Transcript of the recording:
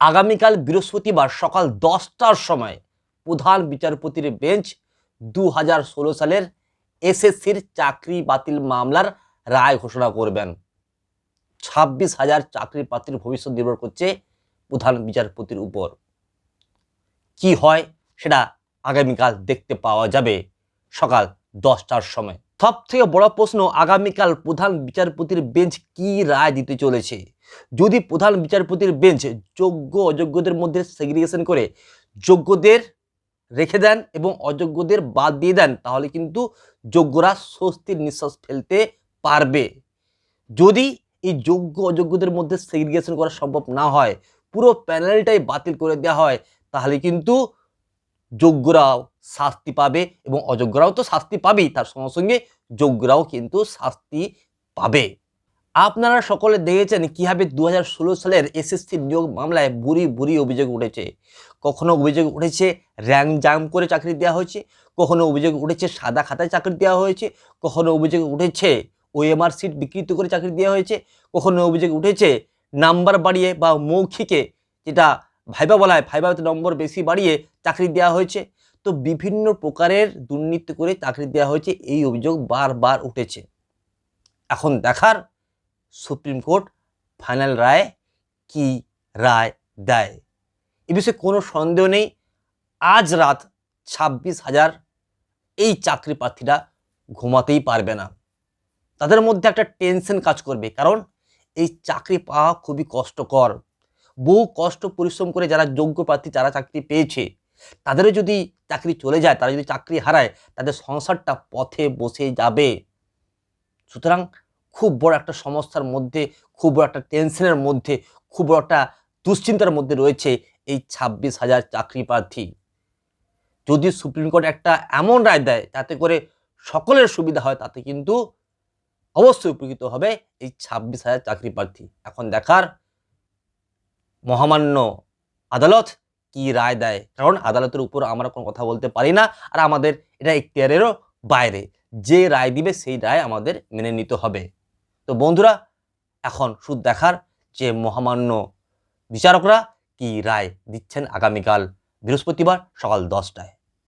আগামীকাল বৃহস্পতিবার সকাল 10টার সময় প্রধান বিচারপতির বেঞ্চ 2016 সালের এসএসসির চাকরি বাতিল মামলার রায় ঘোষণা করবেন। 26,000 চাকরি প্রার্থীর ভবিষ্যৎ নির্ভর করছে প্রধান বিচারপতির উপর। কি হয় সেটা আগামীকাল দেখতে পাওয়া যাবে সকাল 10টার সময়। সব থেকে বড় প্রশ্ন, আগামীকাল প্রধান বিচারপতির বেঞ্চ কি রায় দিতে চলেছে। যদি প্রধান বিচারপতির বেঞ্চ যোগ্য অযোগ্যদের মধ্যে সেগ্রিগেশন করে যোগ্যদের রেখে দেন এবং অযোগ্যদের বাদ দিয়ে দেন, তাহলে কিন্তু যোগ্যরা স্বস্তির নিঃশ্বাস ফেলতে পারবে। যদি এই যোগ্য অযোগ্যদের মধ্যে সেগ্রিগেশন করা সম্ভব না হয়, পুরো প্যানেলটাই বাতিল করে দেওয়া হয়, তাহলে কিন্তু যোগ্যরাও শাস্তি পাবে এবং অযোগ্যরাও তো শাস্তি পাবেই, তার সঙ্গে সঙ্গে যোগ্যরাও কিন্তু শাস্তি পাবে। আপনারা সকলে দেখেছেন কীভাবে 2016 সালের এসএসসি নিয়োগ মামলায় বুড়ি অভিযোগ উঠেছে। কখনো অভিযোগ উঠেছে র্যাঙ্ক জাম্প করে চাকরি দেওয়া হয়েছে, কখনো অভিযোগ উঠেছে সাদা খাতায় চাকরি দেওয়া হয়েছে, কখনো অভিযোগ উঠেছে ওএমআর সিট বিকৃত করে চাকরি দেওয়া হয়েছে, কখনো অভিযোগ উঠেছে নাম্বার বাড়িয়ে বা মৌখিকে, যেটা ভাইবা বলা হয়, ভাইবাতে নম্বর বেশি বাড়িয়ে চাকরি দেওয়া হয়েছে। তো বিভিন্ন প্রকারের দুর্নীতি করে চাকরি দেওয়া হয়েছে, এই অভিযোগ বারবার উঠেছে। এখন দেখার সুপ্রিম কোর্ট ফাইনাল রায় কি রায় দেয়। এ বিষয়ে কোনো সন্দেহ নেই, আজ রাত 26,000 এই চাকরি প্রার্থীরা ঘুমাতেই পারবে না। তাদের মধ্যে একটা টেনশন কাজ করবে, কারণ এই চাকরি পাওয়া খুবই কষ্টকর। বহু কষ্ট পরিশ্রম করে যারা যোগ্য প্রার্থী, যারা চাকরি পেয়েছে, তাদেরও যদি চাকরি চলে যায়, তারা যদি চাকরি হারায়, তাদের সংসারটা পথে বসে যাবে। সুতরাং খুব বড় একটা সমস্যার মধ্যে, খুব বড় একটা টেনশনের মধ্যে, খুব বড় একটা দুশ্চিন্তার মধ্যে রয়েছে এই 26,000 চাকরি প্রার্থী। যদি সুপ্রিম কোর্ট একটা এমন রায় দেয় যাতে করে সকলের সুবিধা হয়, তাতে কিন্তু অবশ্যই উপকৃত হবে এই 26,000 চাকরি প্রার্থী। এখন দেখার মহামান্য আদালত কি রায় দেয়, কারণ আদালতের উপর আমরা কোনো কথা বলতে পারি না, আর আমাদের এটা এখতিয়ারেরও বাইরে। যে রায় দিবে সেই রায় আমাদের মেনে নিতে হবে। তো বন্ধুরা, এখন শুধু দেখার যে মহামান্য বিচারকরা কি রায় দিচ্ছেন আগামীকাল বৃহস্পতিবার সকাল 10টায়।